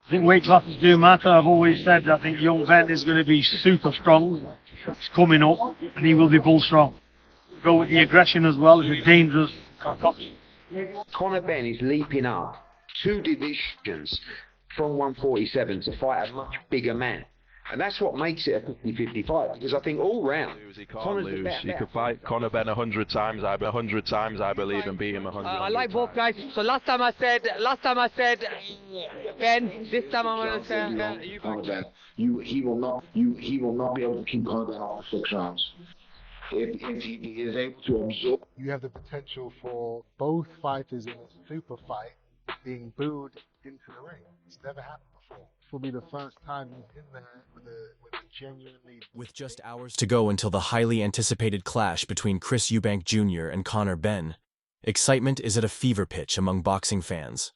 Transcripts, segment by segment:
I think weight classes do matter. I've always said I think young Ben is going to be super strong. He's coming up and he will be bull strong. Go with the aggression as well. It's a dangerous concoction. Conor Benn is leaping up 2 divisions from 147 to fight a much bigger man. And that's what makes it a 50-50 fight, because I think all round... He can't lose. He could fight Conor Benn 100 times. 100 times, I believe, and beat him 100. I like both guys. So last time I said Ben. This time I'm gonna say Conor Benn. He will not be able to keep Conor Benn off for 6 rounds. If he is able to absorb... You have the potential for both fighters in a super fight being booed into the ring. It's never happened before. This will be the first time he's in there with a genuinely... With just hours to go until the highly anticipated clash between Chris Eubank Jr. and Conor Benn, excitement is at a fever pitch among boxing fans.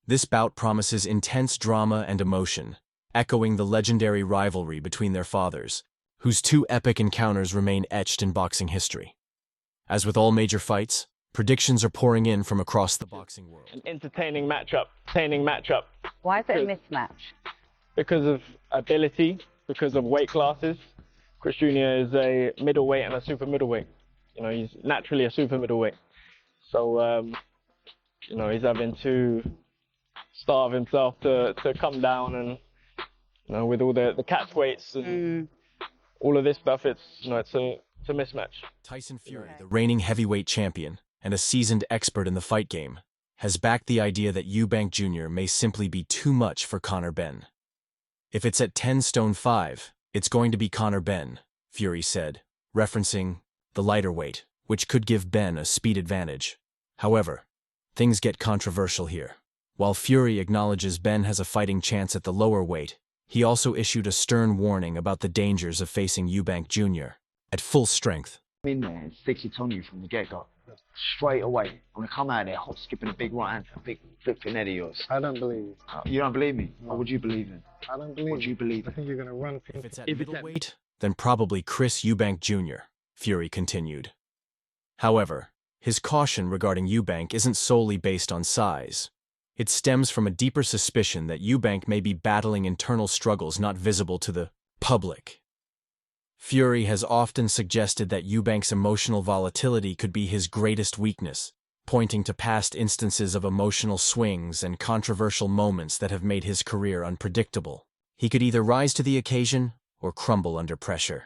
This bout promises intense drama and emotion, echoing the legendary rivalry between their fathers, whose 2 epic encounters remain etched in boxing history. As with all major fights, predictions are pouring in from across the boxing world. An entertaining matchup. Why is it a mismatch? Because of ability, because of weight classes. Chris Jr. is a middleweight and a super middleweight. You know, he's naturally a super middleweight. So, you know, he's having to starve himself to come down, and, you know, with all the catch weights and all of this stuff, it's a mismatch. Tyson Fury, the reigning heavyweight champion and a seasoned expert in the fight game, has backed the idea that Eubank Jr. may simply be too much for Conor Benn. If it's at 10 stone 5, it's going to be Conor Benn, Fury said, referencing the lighter weight, which could give Benn a speed advantage. However, things get controversial here. While Fury acknowledges Benn has a fighting chance at the lower weight, he also issued a stern warning about the dangers of facing Eubank Jr. at full strength. I'm in there and stick it on you from the get-go. Straight away. I'm going to come out there hot skipping a big right hand, a big flipping head of yours. I don't believe you. You don't believe me? No. What would you believe in? I don't believe What do you believe I in? think you're going to run If people. it's at middleweight, then probably Chris Eubank Jr., Fury continued. However, his caution regarding Eubank isn't solely based on size. It stems from a deeper suspicion that Eubank may be battling internal struggles not visible to the public. Fury has often suggested that Eubank's emotional volatility could be his greatest weakness, pointing to past instances of emotional swings and controversial moments that have made his career unpredictable. He could either rise to the occasion or crumble under pressure.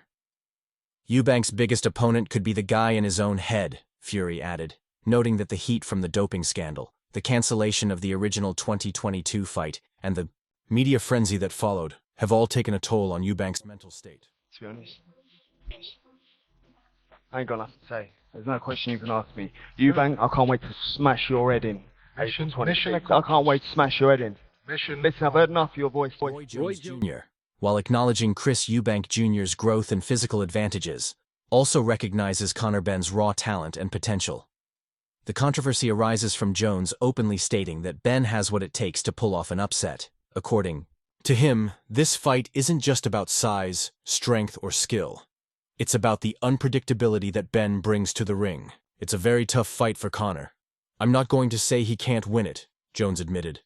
Eubank's biggest opponent could be the guy in his own head, Fury added, noting that the heat from the doping scandal, the cancellation of the original 2022 fight, and the media frenzy that followed have all taken a toll on Eubank's mental state. To be honest, I ain't got nothing to say. There's no question you can ask me. Eubank, I can't wait to smash your head in. Mission I can't wait to smash your head in. Mission. Listen, I've heard enough of your voice. Roy Jones Jr., while acknowledging Chris Eubank Jr.'s growth and physical advantages, also recognizes Conor Benn's raw talent and potential. The controversy arises from Jones openly stating that Benn has what it takes to pull off an upset. According to him, this fight isn't just about size, strength, or skill. It's about the unpredictability that Benn brings to the ring. It's a very tough fight for Conor. I'm not going to say he can't win it, Jones admitted,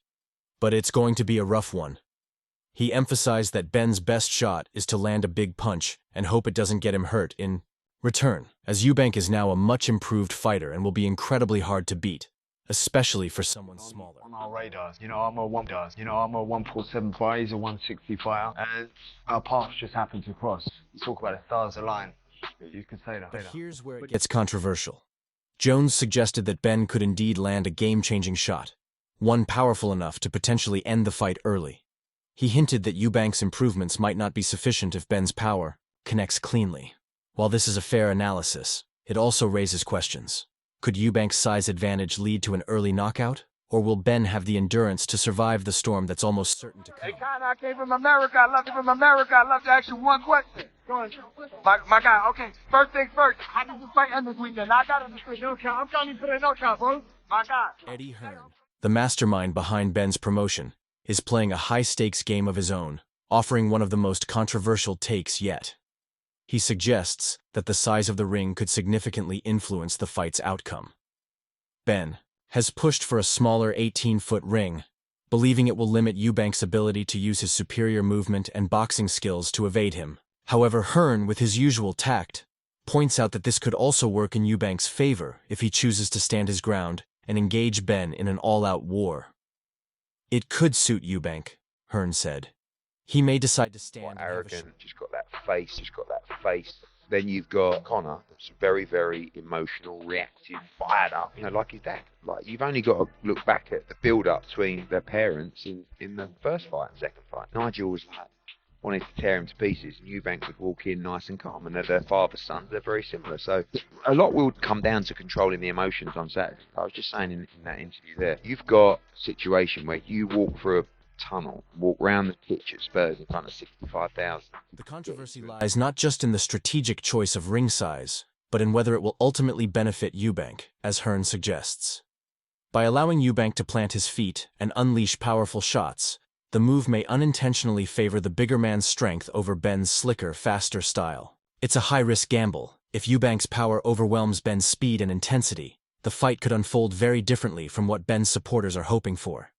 but it's going to be a rough one. He emphasized that Benn's best shot is to land a big punch and hope it doesn't get him hurt in return, as Eubank is now a much improved fighter and will be incredibly hard to beat, especially for someone smaller. On our radars, I'm a 147 fighter, he's a 160 fighter, and our paths just happen to cross. You talk about the stars align. You can say that. But here's where it gets controversial. Jones suggested that Benn could indeed land a game-changing shot, one powerful enough to potentially end the fight early. He hinted that Eubank's improvements might not be sufficient if Benn's power connects cleanly. While this is a fair analysis, it also raises questions. Could Eubank's size advantage lead to an early knockout? Or will Benn have the endurance to survive the storm that's almost certain to come? Hey, Conor, I came from America. I love you from America. I'd love to ask you one question. Go on. My guy, okay. First things first. I need to fight end this weekend. I got him to no count. I'm counting for the no count, bro. My guy. Eddie Hearn, the mastermind behind Benn's promotion, is playing a high-stakes game of his own, offering one of the most controversial takes yet. He suggests that the size of the ring could significantly influence the fight's outcome. Benn has pushed for a smaller 18-foot ring, believing it will limit Eubank's ability to use his superior movement and boxing skills to evade him. However, Hearn, with his usual tact, points out that this could also work in Eubank's favor if he chooses to stand his ground and engage Benn in an all-out war. It could suit Eubank, Hearn said. He may decide to stand. Arrogant, just got that face. Then you've got Conor, that's very, very emotional, reactive, fired up, like his dad. Like, you've only got to look back at the build-up between their parents in the first fight and second fight. Nigel was like, wanted to tear him to pieces, and Eubank would walk in nice and calm, and they're their father's sons, they're very similar. So a lot will come down to controlling the emotions on Saturday. I was just saying in that interview there, you've got a situation where you walk through a tunnel, walk round the pitch at Spurs in front of 65,000. The controversy lies not just in the strategic choice of ring size, but in whether it will ultimately benefit Eubank, as Hearn suggests. By allowing Eubank to plant his feet and unleash powerful shots, the move may unintentionally favor the bigger man's strength over Benn's slicker, faster style. It's a high-risk gamble. If Eubank's power overwhelms Benn's speed and intensity, the fight could unfold very differently from what Benn's supporters are hoping for.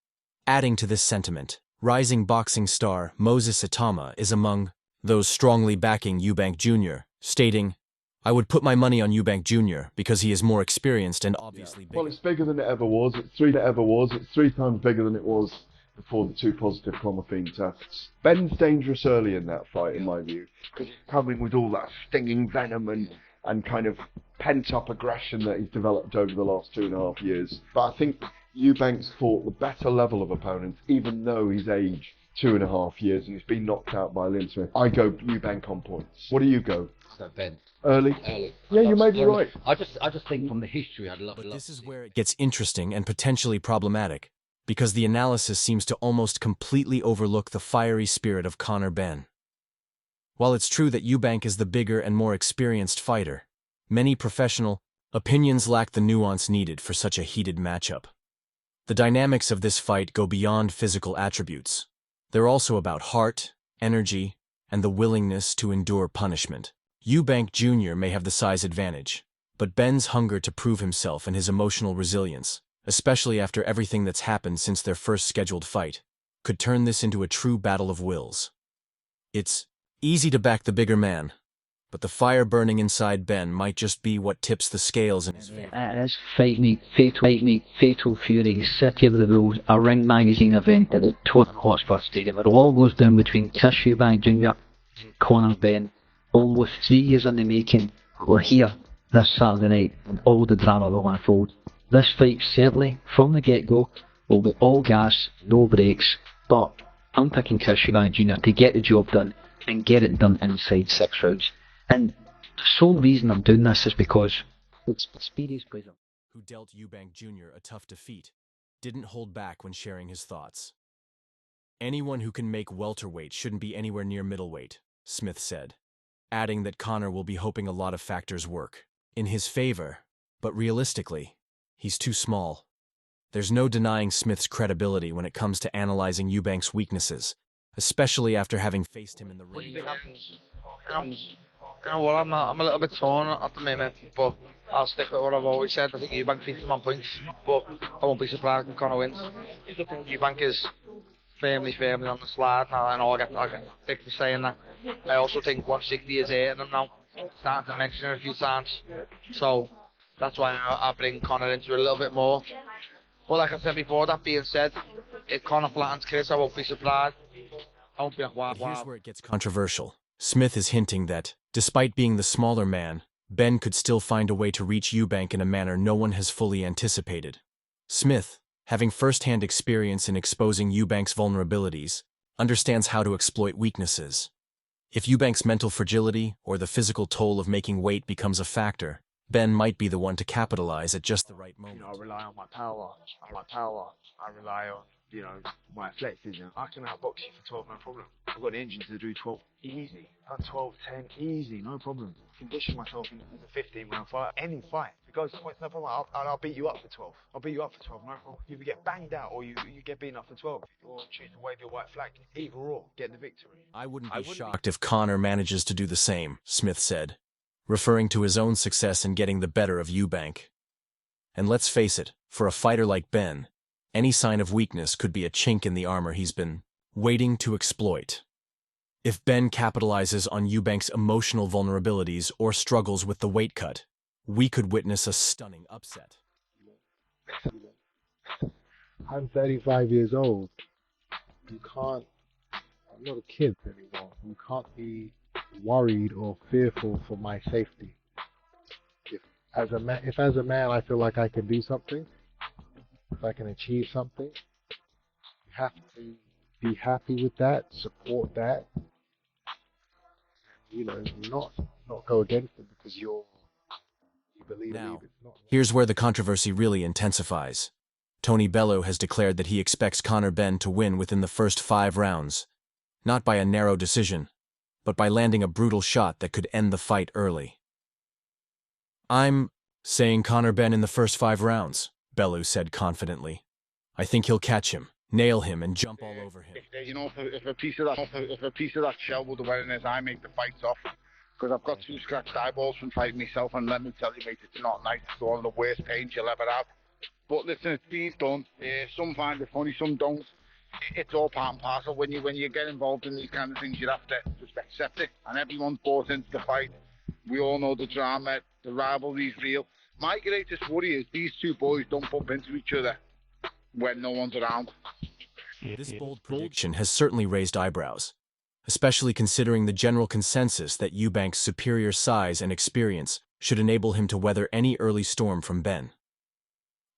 Adding to this sentiment, rising boxing star Moses Itama is among those strongly backing Eubank Jr, stating, "I would put my money on Eubank Jr because he is more experienced and obviously bigger." Well, it's bigger than it ever was. It's 3 times bigger than it was before the 2 positive clomiphene tests. Ben's dangerous early in that fight, in my view, because he's coming with all that stinging venom and kind of pent-up aggression that he's developed over the last 2.5 years. But I think Eubank's fought the better level of opponents, even though he's aged 2.5 years and he's been knocked out by Lynn Smith. I go Eubank on points. What do you go? Ben. Early? Yeah, you may be right. I just think from the history, I'd love it. But this is where it gets interesting and potentially problematic, because the analysis seems to almost completely overlook the fiery spirit of Conor Benn. While it's true that Eubank is the bigger and more experienced fighter, many professional opinions lack the nuance needed for such a heated matchup. The dynamics of this fight go beyond physical attributes. They're also about heart, energy, and the willingness to endure punishment. Eubank Jr may have the size advantage, but Benn's hunger to prove himself and his emotional resilience, especially after everything that's happened since their first scheduled fight, could turn this into a true battle of wills. It's easy to back the bigger man, but the fire burning inside Benn might just be what tips the scales in his favor. This Fight Week Fatal Fury City of the Rules, a Ring Magazine event at the Tottenham Hotspur Stadium. It all goes down between Chris Eubank Jr and Conor Benn. Almost 3 years in the making. We're here this Saturday night, and all the drama will unfold. This fight, certainly, from the get-go, will be all gas, no brakes, but I'm picking Chris Eubank Jr to get the job done, and get it done inside 6 rounds. And the sole reason I'm doing this is because it's experienced by them. Who dealt Eubank Jr a tough defeat, didn't hold back when sharing his thoughts. "Anyone who can make welterweight shouldn't be anywhere near middleweight," Smith said, adding that Conor will be hoping a lot of factors work in his favor, but realistically, he's too small. There's no denying Smith's credibility when it comes to analyzing Eubank's weaknesses, especially after having faced him in the ring. You know what, I'm a little bit torn at the minute, but I'll stick with what I've always said. I think Eubank beats him on points, but I won't be surprised if Conor wins. I think Eubank is firmly on the slide now. I know I get sick for saying that. I also think 160 is hitting him now. Starting to mention it a few times. So that's why I bring Conor into it a little bit more. But like I said before, that being said, if Conor flattens Chris, I won't be surprised. I won't be like, wow. Here's where it gets controversial. Smith is hinting that, despite being the smaller man, Benn could still find a way to reach Eubank in a manner no one has fully anticipated. Smith, having first-hand experience in exposing Eubank's vulnerabilities, understands how to exploit weaknesses. If Eubank's mental fragility or the physical toll of making weight becomes a factor, Benn might be the one to capitalize at just the right moment. I rely on my power. I rely on, my flexes. I can outbox you for 12, no problem. I've got the engine to do 12 easy. Done 12, 10 easy, no problem. Condition myself into a 15 when I fight. Any fight. If it goes to points, no problem. I'll beat you up for 12. I'll beat you up for 12, no problem. You get banged out or you get beaten up for 12. Or choose to wave your white flag. Either or, get the victory. I wouldn't be shocked if Conor manages to do the same, Smith said, referring to his own success in getting the better of Eubank. And let's face it, for a fighter like Benn, any sign of weakness could be a chink in the armor he's been waiting to exploit. If Ben capitalizes on Eubank's emotional vulnerabilities or struggles with the weight cut, we could witness a stunning upset. I'm 35 years old. I'm not a kid anymore. You can't be worried or fearful for my safety. If as a man I feel like I can do something, if I can achieve something, you have to be happy with that, support that, not go against it because you believe Now, it's not. here's where the controversy really intensifies. Tony Bellew has declared that he expects Conor Benn to win within the first 5 rounds, not by a narrow decision, but by landing a brutal shot that could end the fight early. I'm saying Conor Benn in the first 5 rounds, Bellew said confidently. I think he'll catch him, nail him, and jump all over him. If a piece of that shell would have went in his eye, make the fights off. Because I've got 2 scratched eyeballs from fighting myself, and let me tell you, mate, it's not nice. It's one of the worst pains you'll ever have. But listen, it's been done. Some find it funny, some don't. It's all part and parcel. When you get involved in these kind of things, you have to just accept it. And everyone's bought into the fight. We all know the drama, the rivalry's real. My greatest worry is these 2 boys don't bump into each other when no one's around. This bold prediction has certainly raised eyebrows, especially considering the general consensus that Eubank's superior size and experience should enable him to weather any early storm from Ben.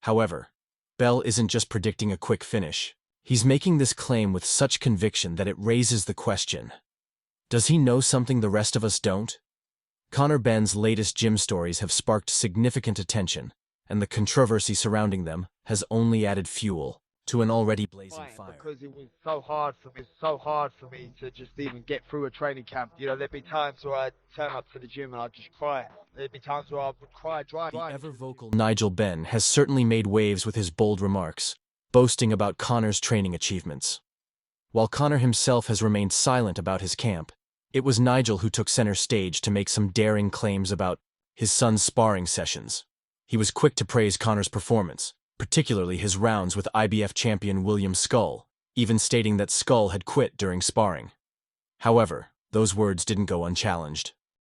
However, Bell isn't just predicting a quick finish. He's making this claim with such conviction that it raises the question: does he know something the rest of us don't? Conor Benn's latest gym stories have sparked significant attention, and the controversy surrounding them has only added fuel to an already blazing fire. Because it was so hard for me to just even get through a training camp. There'd be times where I'd turn up to the gym and I'd just cry. There'd be times where I would cry dry. The ever-vocal Nigel Benn has certainly made waves with his bold remarks, boasting about Conor's training achievements. While Conor himself has remained silent about his camp, it was Nigel who took center stage to make some daring claims about his son's sparring sessions. He was quick to praise Conor's performance, particularly his rounds with IBF champion William Skull, even stating that Skull had quit during sparring. However, those words didn't go unchallenged.